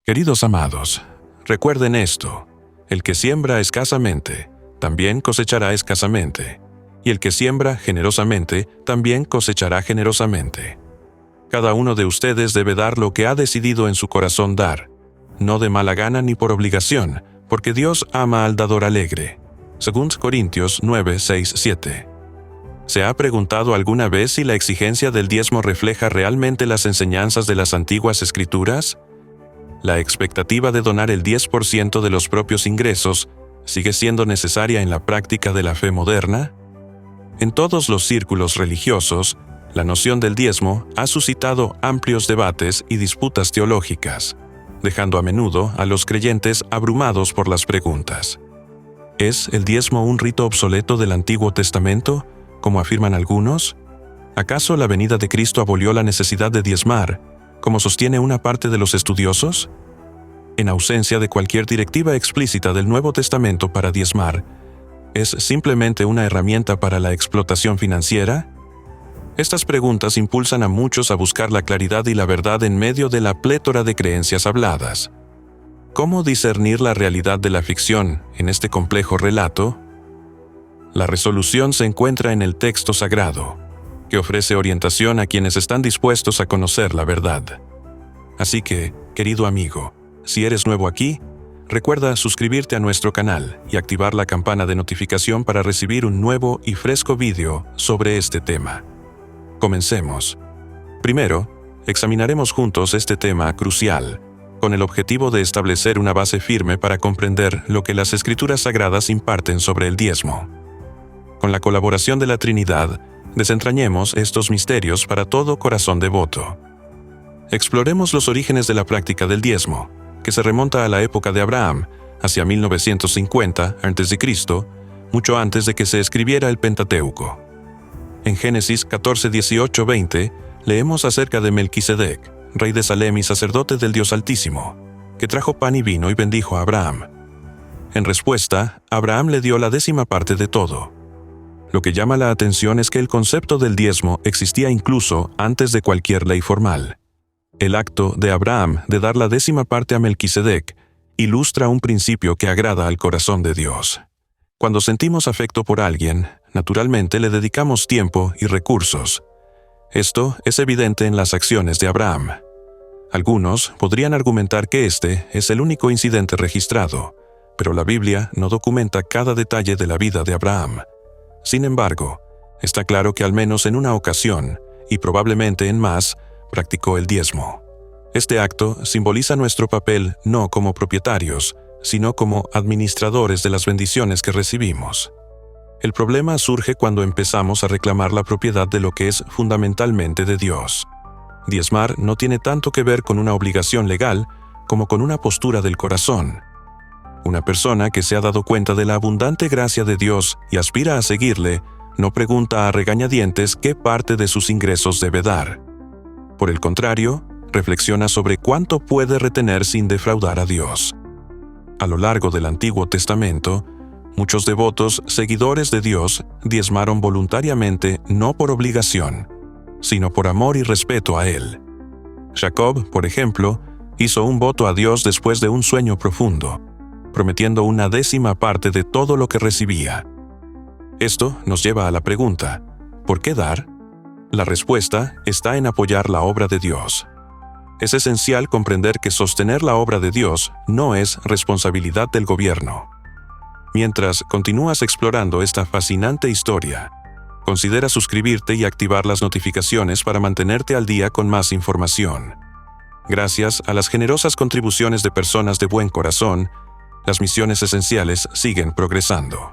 Queridos amados, recuerden esto: el que siembra escasamente, también cosechará escasamente, y el que siembra generosamente, también cosechará generosamente. Cada uno de ustedes debe dar lo que ha decidido en su corazón dar, no de mala gana ni por obligación, porque Dios ama al dador alegre. 2 Corintios 9, 6, 7. ¿Se ha preguntado alguna vez si la exigencia del diezmo refleja realmente las enseñanzas de las antiguas escrituras? ¿La expectativa de donar el 10% de los propios ingresos sigue siendo necesaria en la práctica de la fe moderna? En todos los círculos religiosos, la noción del diezmo ha suscitado amplios debates y disputas teológicas, dejando a menudo a los creyentes abrumados por las preguntas. ¿Es el diezmo un rito obsoleto del Antiguo Testamento, como afirman algunos? ¿Acaso la venida de Cristo abolió la necesidad de diezmar, como sostiene una parte de los estudiosos? En ausencia de cualquier directiva explícita del Nuevo Testamento para diezmar, ¿es simplemente una herramienta para la explotación financiera? Estas preguntas impulsan a muchos a buscar la claridad y la verdad en medio de la plétora de creencias habladas. ¿Cómo discernir la realidad de la ficción en este complejo relato? La resolución se encuentra en el texto sagrado, que ofrece orientación a quienes están dispuestos a conocer la verdad. Así que, querido amigo, si eres nuevo aquí, recuerda suscribirte a nuestro canal y activar la campana de notificación para recibir un nuevo y fresco vídeo sobre este tema. Comencemos. Primero, examinaremos juntos este tema crucial, con el objetivo de establecer una base firme para comprender lo que las Escrituras Sagradas imparten sobre el diezmo. Con la colaboración de la Trinidad, desentrañemos estos misterios para todo corazón devoto. Exploremos los orígenes de la práctica del diezmo, que se remonta a la época de Abraham, hacia 1950 a.C., mucho antes de que se escribiera el Pentateuco. En Génesis 14, 18, 20, leemos acerca de Melquisedec, rey de Salem y sacerdote del Dios Altísimo, que trajo pan y vino y bendijo a Abraham. En respuesta, Abraham le dio la 10ª parte de todo. Lo que llama la atención es que el concepto del diezmo existía incluso antes de cualquier ley formal. El acto de Abraham de dar la 10ª parte a Melquisedec ilustra un principio que agrada al corazón de Dios. Cuando sentimos afecto por alguien, naturalmente le dedicamos tiempo y recursos. Esto es evidente en las acciones de Abraham. Algunos podrían argumentar que este es el único incidente registrado, pero la Biblia no documenta cada detalle de la vida de Abraham. Sin embargo, está claro que al menos en una ocasión, y probablemente en más, practicó el diezmo. Este acto simboliza nuestro papel no como propietarios, sino como administradores de las bendiciones que recibimos. El problema surge cuando empezamos a reclamar la propiedad de lo que es fundamentalmente de Dios. Diezmar no tiene tanto que ver con una obligación legal como con una postura del corazón. Una persona que se ha dado cuenta de la abundante gracia de Dios y aspira a seguirle, no pregunta a regañadientes qué parte de sus ingresos debe dar. Por el contrario, reflexiona sobre cuánto puede retener sin defraudar a Dios. A lo largo del Antiguo Testamento, muchos devotos seguidores de Dios diezmaron voluntariamente no por obligación, sino por amor y respeto a Él. Jacob, por ejemplo, hizo un voto a Dios después de un sueño profundo, prometiendo una 10ª parte de todo lo que recibía. Esto nos lleva a la pregunta, ¿por qué dar? La respuesta está en apoyar la obra de Dios. Es esencial comprender que sostener la obra de Dios no es responsabilidad del gobierno. Mientras continúas explorando esta fascinante historia, considera suscribirte y activar las notificaciones para mantenerte al día con más información. Gracias a las generosas contribuciones de personas de buen corazón, las misiones esenciales siguen progresando.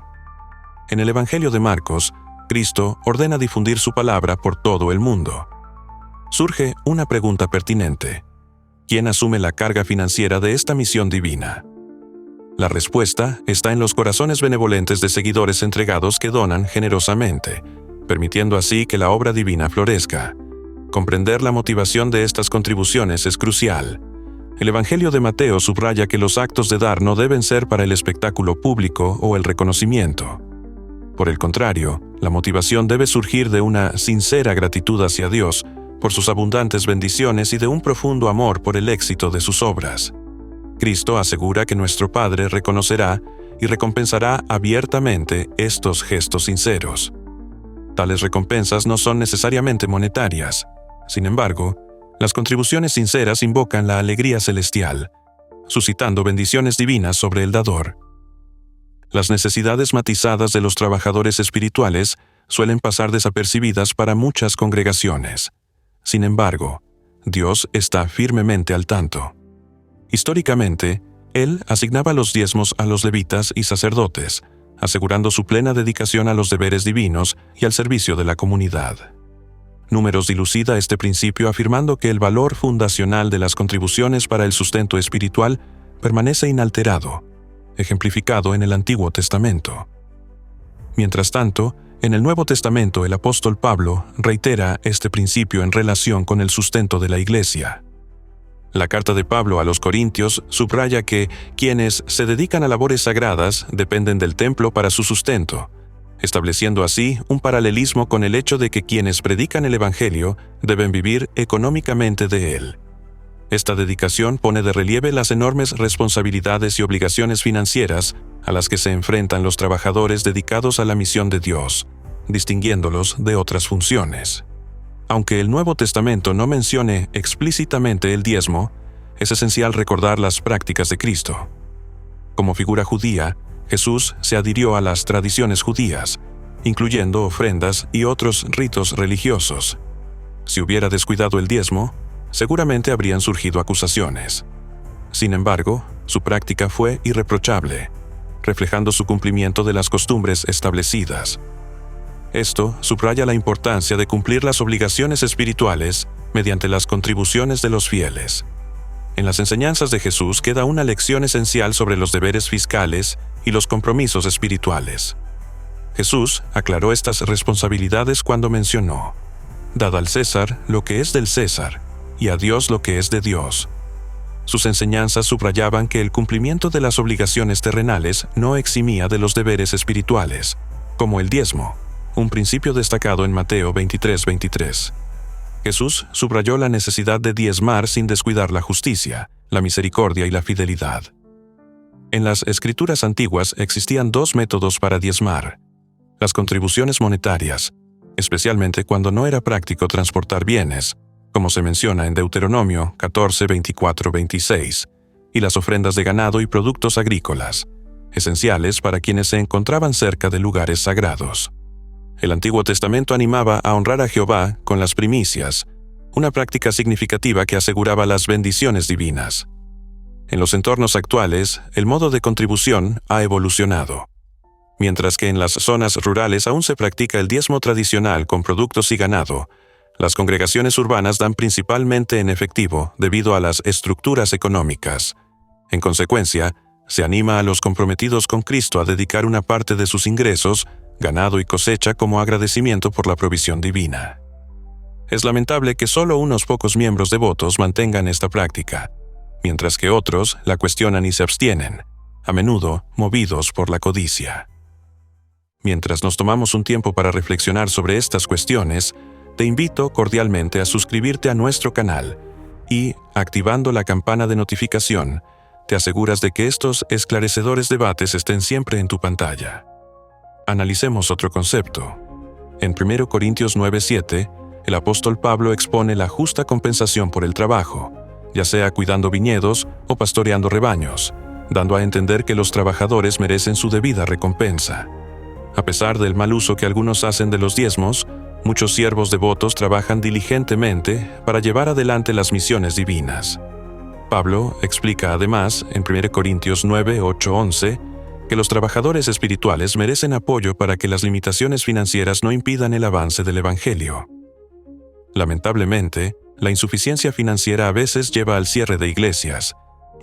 En el Evangelio de Marcos, Cristo ordena difundir su palabra por todo el mundo. Surge una pregunta pertinente: ¿quién asume la carga financiera de esta misión divina? La respuesta está en los corazones benevolentes de seguidores entregados que donan generosamente, permitiendo así que la obra divina florezca. Comprender la motivación de estas contribuciones es crucial. El Evangelio de Mateo subraya que los actos de dar no deben ser para el espectáculo público o el reconocimiento. Por el contrario, la motivación debe surgir de una sincera gratitud hacia Dios por sus abundantes bendiciones y de un profundo amor por el éxito de sus obras. Cristo asegura que nuestro Padre reconocerá y recompensará abiertamente estos gestos sinceros. Tales recompensas no son necesariamente monetarias. Sin embargo, las contribuciones sinceras invocan la alegría celestial, suscitando bendiciones divinas sobre el dador. Las necesidades matizadas de los trabajadores espirituales suelen pasar desapercibidas para muchas congregaciones. Sin embargo, Dios está firmemente al tanto. Históricamente, Él asignaba los diezmos a los levitas y sacerdotes, asegurando su plena dedicación a los deberes divinos y al servicio de la comunidad. Números dilucida este principio afirmando que el valor fundacional de las contribuciones para el sustento espiritual permanece inalterado, ejemplificado en el Antiguo Testamento. Mientras tanto, en el Nuevo Testamento el apóstol Pablo reitera este principio en relación con el sustento de la Iglesia. La carta de Pablo a los Corintios subraya que quienes se dedican a labores sagradas dependen del templo para su sustento, estableciendo así un paralelismo con el hecho de que quienes predican el Evangelio deben vivir económicamente de él. Esta dedicación pone de relieve las enormes responsabilidades y obligaciones financieras a las que se enfrentan los trabajadores dedicados a la misión de Dios, distinguiéndolos de otras funciones. Aunque el Nuevo Testamento no mencione explícitamente el diezmo, es esencial recordar las prácticas de Cristo. Como figura judía, Jesús se adhirió a las tradiciones judías, incluyendo ofrendas y otros ritos religiosos. Si hubiera descuidado el diezmo, seguramente habrían surgido acusaciones. Sin embargo, su práctica fue irreprochable, reflejando su cumplimiento de las costumbres establecidas. Esto subraya la importancia de cumplir las obligaciones espirituales mediante las contribuciones de los fieles. En las enseñanzas de Jesús queda una lección esencial sobre los deberes fiscales y los compromisos espirituales. Jesús aclaró estas responsabilidades cuando mencionó: «Dad al César lo que es del César, y a Dios lo que es de Dios». Sus enseñanzas subrayaban que el cumplimiento de las obligaciones terrenales no eximía de los deberes espirituales, como el diezmo, un principio destacado en Mateo 23:23. Jesús subrayó la necesidad de diezmar sin descuidar la justicia, la misericordia y la fidelidad. En las Escrituras antiguas existían dos métodos para diezmar: las contribuciones monetarias, especialmente cuando no era práctico transportar bienes, como se menciona en Deuteronomio 14, 24, 26, y las ofrendas de ganado y productos agrícolas, esenciales para quienes se encontraban cerca de lugares sagrados. El Antiguo Testamento animaba a honrar a Jehová con las primicias, una práctica significativa que aseguraba las bendiciones divinas. En los entornos actuales, el modo de contribución ha evolucionado. Mientras que en las zonas rurales aún se practica el diezmo tradicional con productos y ganado, las congregaciones urbanas dan principalmente en efectivo debido a las estructuras económicas. En consecuencia, se anima a los comprometidos con Cristo a dedicar una parte de sus ingresos, ganado y cosecha como agradecimiento por la provisión divina. Es lamentable que solo unos pocos miembros devotos mantengan esta práctica, mientras que otros la cuestionan y se abstienen, a menudo movidos por la codicia. Mientras nos tomamos un tiempo para reflexionar sobre estas cuestiones, te invito cordialmente a suscribirte a nuestro canal y, activando la campana de notificación, te aseguras de que estos esclarecedores debates estén siempre en tu pantalla. Analicemos otro concepto. En 1 Corintios 9:7, el apóstol Pablo expone la justa compensación por el trabajo, ya sea cuidando viñedos o pastoreando rebaños, dando a entender que los trabajadores merecen su debida recompensa. A pesar del mal uso que algunos hacen de los diezmos, muchos siervos devotos trabajan diligentemente para llevar adelante las misiones divinas. Pablo explica además en 1 Corintios 9, 8, 11, que los trabajadores espirituales merecen apoyo para que las limitaciones financieras no impidan el avance del Evangelio. Lamentablemente, la insuficiencia financiera a veces lleva al cierre de iglesias,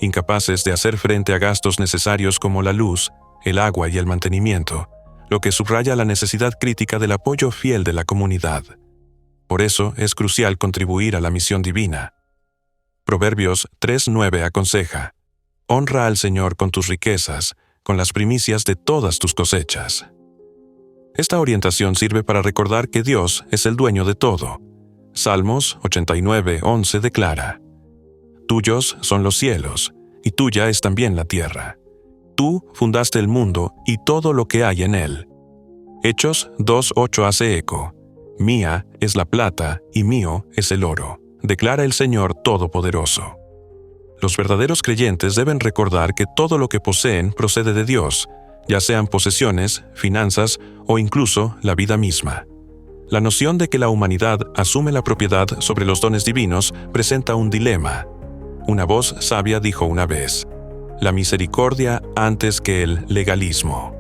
incapaces de hacer frente a gastos necesarios como la luz, el agua y el mantenimiento, lo que subraya la necesidad crítica del apoyo fiel de la comunidad. Por eso es crucial contribuir a la misión divina. Proverbios 3:9 aconseja: «Honra al Señor con tus riquezas, con las primicias de todas tus cosechas». Esta orientación sirve para recordar que Dios es el dueño de todo. Salmos 89:11 declara: «Tuyos son los cielos, y tuya es también la tierra. Tú fundaste el mundo y todo lo que hay en él. Hechos 2:8 hace eco. Mía es la plata y mío es el oro, declara el Señor Todopoderoso. Los verdaderos creyentes deben recordar que todo lo que poseen procede de Dios, ya sean posesiones, finanzas o incluso la vida misma. La noción de que la humanidad asume la propiedad sobre los dones divinos presenta un dilema. Una voz sabia dijo una vez: la misericordia antes que el legalismo.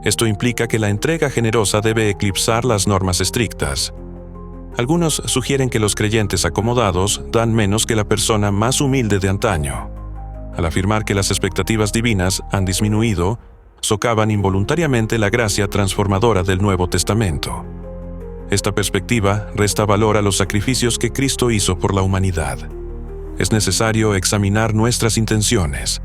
Esto implica que la entrega generosa debe eclipsar las normas estrictas. Algunos sugieren que los creyentes acomodados dan menos que la persona más humilde de antaño. Al afirmar que las expectativas divinas han disminuido, socavan involuntariamente la gracia transformadora del Nuevo Testamento. Esta perspectiva resta valor a los sacrificios que Cristo hizo por la humanidad. Es necesario examinar nuestras intenciones.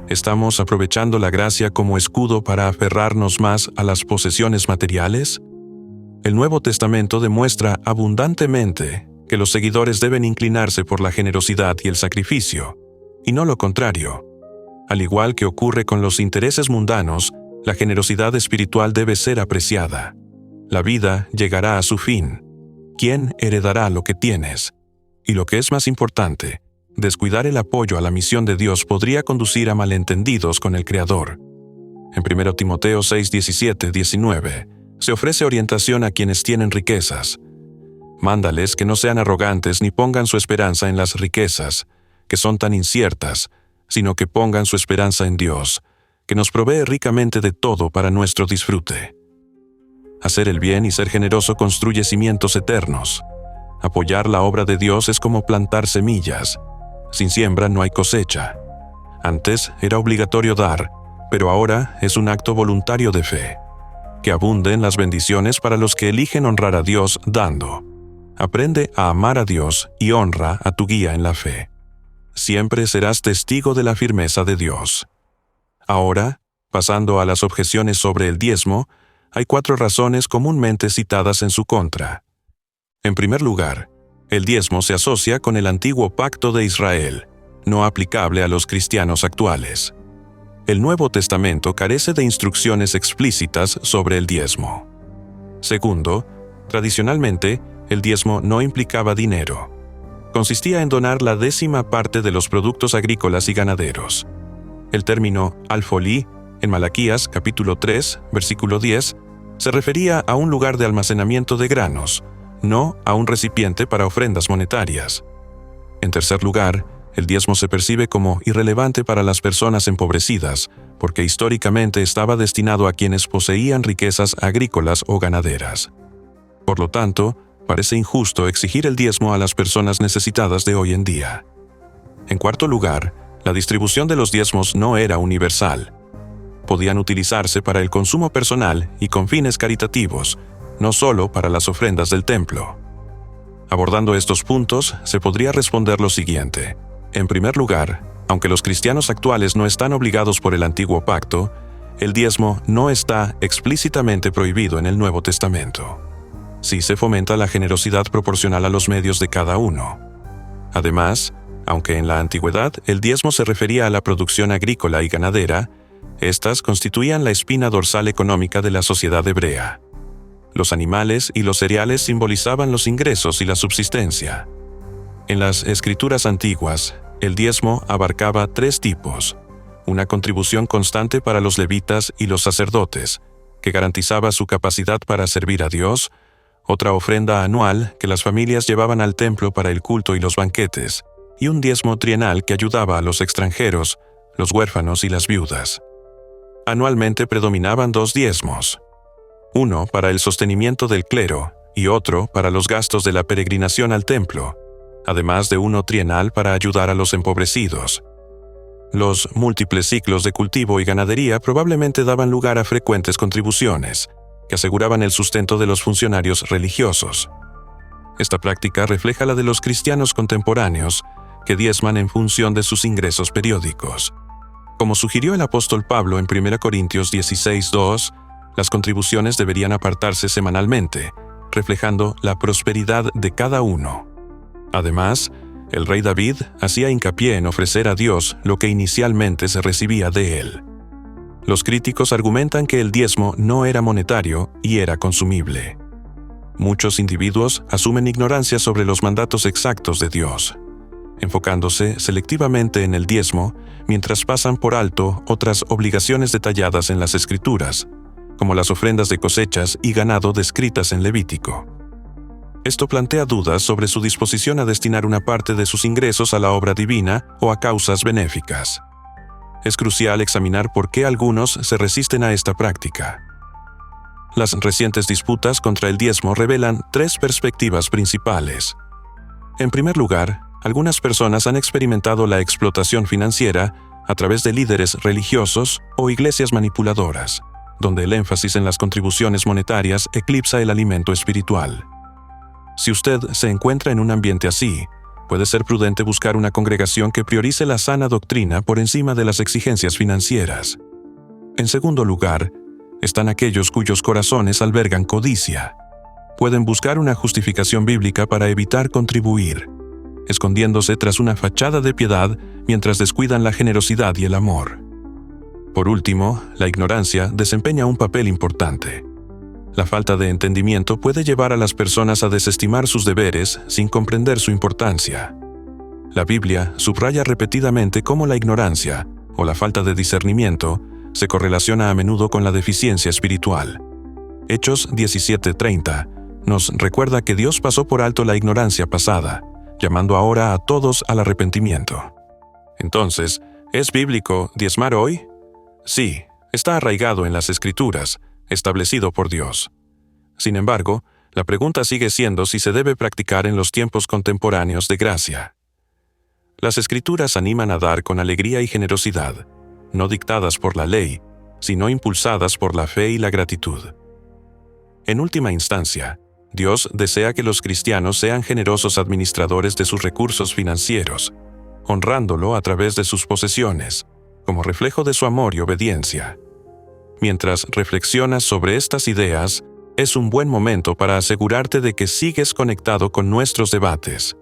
¿Estamos aprovechando la gracia como escudo para aferrarnos más a las posesiones materiales? El Nuevo Testamento demuestra abundantemente que los seguidores deben inclinarse por la generosidad y el sacrificio, y no lo contrario. Al igual que ocurre con los intereses mundanos, la generosidad espiritual debe ser apreciada. La vida llegará a su fin. ¿Quién heredará lo que tienes? Y lo que es más importante, descuidar el apoyo a la misión de Dios podría conducir a malentendidos con el Creador. En 1 Timoteo 6:17-19, se ofrece orientación a quienes tienen riquezas. Mándales que no sean arrogantes ni pongan su esperanza en las riquezas, que son tan inciertas, sino que pongan su esperanza en Dios, que nos provee ricamente de todo para nuestro disfrute. Hacer el bien y ser generoso construye cimientos eternos. Apoyar la obra de Dios es como plantar semillas. Sin siembra no hay cosecha. Antes era obligatorio dar, pero ahora es un acto voluntario de fe. Que abunden las bendiciones para los que eligen honrar a Dios dando. Aprende a amar a Dios y honra a tu guía en la fe. Siempre serás testigo de la firmeza de Dios. Ahora, pasando a las objeciones sobre el diezmo, hay 4 razones comúnmente citadas en su contra. En primer lugar, el diezmo se asocia con el antiguo pacto de Israel, no aplicable a los cristianos actuales. El Nuevo Testamento carece de instrucciones explícitas sobre el diezmo. Segundo, tradicionalmente, el diezmo no implicaba dinero. Consistía en donar la 10ª parte de los productos agrícolas y ganaderos. El término alfolí, en Malaquías capítulo 3, versículo 10, se refería a un lugar de almacenamiento de granos, no a un recipiente para ofrendas monetarias. En tercer lugar, el diezmo se percibe como irrelevante para las personas empobrecidas, porque históricamente estaba destinado a quienes poseían riquezas agrícolas o ganaderas. Por lo tanto, parece injusto exigir el diezmo a las personas necesitadas de hoy en día. En cuarto lugar, la distribución de los diezmos no era universal. Podían utilizarse para el consumo personal y con fines caritativos, no solo para las ofrendas del templo. Abordando estos puntos, se podría responder lo siguiente. En primer lugar, aunque los cristianos actuales no están obligados por el antiguo pacto, el diezmo no está explícitamente prohibido en el Nuevo Testamento. Sí se fomenta la generosidad proporcional a los medios de cada uno. Además, aunque en la antigüedad el diezmo se refería a la producción agrícola y ganadera, estas constituían la espina dorsal económica de la sociedad hebrea. Los animales y los cereales simbolizaban los ingresos y la subsistencia. En las escrituras antiguas, el diezmo abarcaba 3 tipos: una contribución constante para los levitas y los sacerdotes, que garantizaba su capacidad para servir a Dios; otra ofrenda anual que las familias llevaban al templo para el culto y los banquetes, y un diezmo trienal que ayudaba a los extranjeros, los huérfanos y las viudas. Anualmente predominaban 2 diezmos, uno para el sostenimiento del clero y otro para los gastos de la peregrinación al templo, además de uno trienal para ayudar a los empobrecidos. Los múltiples ciclos de cultivo y ganadería probablemente daban lugar a frecuentes contribuciones, que aseguraban el sustento de los funcionarios religiosos. Esta práctica refleja la de los cristianos contemporáneos, que diezman en función de sus ingresos periódicos. Como sugirió el apóstol Pablo en 1 Corintios 16:2, las contribuciones deberían apartarse semanalmente, reflejando la prosperidad de cada uno. Además, El rey David hacía hincapié en ofrecer a Dios lo que inicialmente se recibía de él. Los críticos argumentan que el diezmo no era monetario y era consumible. Muchos individuos asumen ignorancia sobre los mandatos exactos de Dios, enfocándose selectivamente en el diezmo mientras pasan por alto otras obligaciones detalladas en las Escrituras, como las ofrendas de cosechas y ganado descritas en Levítico. Esto plantea dudas sobre su disposición a destinar una parte de sus ingresos a la obra divina o a causas benéficas. Es crucial examinar por qué algunos se resisten a esta práctica. Las recientes disputas contra el diezmo revelan tres perspectivas principales. En primer lugar, algunas personas han experimentado la explotación financiera a través de líderes religiosos o iglesias manipuladoras, donde el énfasis en las contribuciones monetarias eclipsa el alimento espiritual. Si usted se encuentra en un ambiente así, puede ser prudente buscar una congregación que priorice la sana doctrina por encima de las exigencias financieras. En segundo lugar, están aquellos cuyos corazones albergan codicia. Pueden buscar una justificación bíblica para evitar contribuir, escondiéndose tras una fachada de piedad mientras descuidan la generosidad y el amor. Por último, la ignorancia desempeña un papel importante. La falta de entendimiento puede llevar a las personas a desestimar sus deberes sin comprender su importancia. La Biblia subraya repetidamente cómo la ignorancia, o la falta de discernimiento, se correlaciona a menudo con la deficiencia espiritual. Hechos 17:30 nos recuerda que Dios pasó por alto la ignorancia pasada, llamando ahora a todos al arrepentimiento. Entonces, ¿es bíblico diezmar hoy? Sí, está arraigado en las Escrituras, establecido por Dios. Sin embargo, la pregunta sigue siendo si se debe practicar en los tiempos contemporáneos de gracia. Las Escrituras animan a dar con alegría y generosidad, no dictadas por la ley, sino impulsadas por la fe y la gratitud. En última instancia, Dios desea que los cristianos sean generosos administradores de sus recursos financieros, honrándolo a través de sus posesiones, como reflejo de su amor y obediencia. Mientras reflexionas sobre estas ideas, es un buen momento para asegurarte de que sigues conectado con nuestros debates.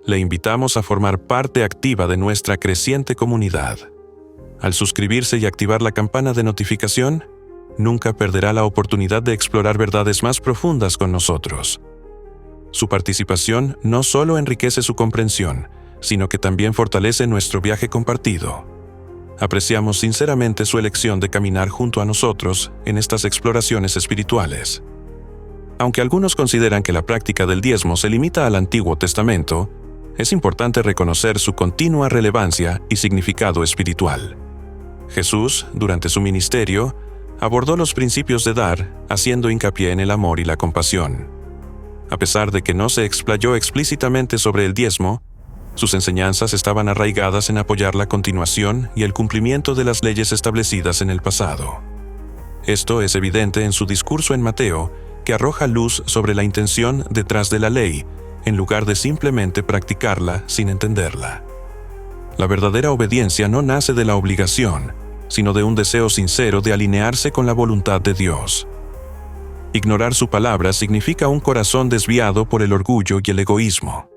Le invitamos a formar parte activa de nuestra creciente comunidad. Al suscribirse y activar la campana de notificación, nunca perderá la oportunidad de explorar verdades más profundas con nosotros. Su participación no solo enriquece su comprensión, sino que también fortalece nuestro viaje compartido. Apreciamos sinceramente su elección de caminar junto a nosotros en estas exploraciones espirituales. Aunque algunos consideran que la práctica del diezmo se limita al Antiguo Testamento, es importante reconocer su continua relevancia y significado espiritual. Jesús, durante su ministerio, abordó los principios de dar, haciendo hincapié en el amor y la compasión. A pesar de que no se explayó explícitamente sobre el diezmo, sus enseñanzas estaban arraigadas en apoyar la continuación y el cumplimiento de las leyes establecidas en el pasado. Esto es evidente en su discurso en Mateo, que arroja luz sobre la intención detrás de la ley, en lugar de simplemente practicarla sin entenderla. La verdadera obediencia no nace de la obligación, sino de un deseo sincero de alinearse con la voluntad de Dios. Ignorar su palabra significa un corazón desviado por el orgullo y el egoísmo.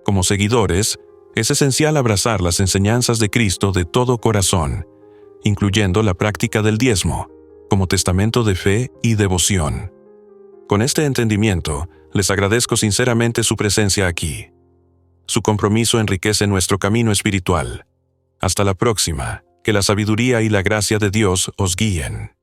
Como seguidores, es esencial abrazar las enseñanzas de Cristo de todo corazón, incluyendo la práctica del diezmo, como testamento de fe y devoción. Con este entendimiento, les agradezco sinceramente su presencia aquí. Su compromiso enriquece nuestro camino espiritual. Hasta la próxima, que la sabiduría y la gracia de Dios os guíen.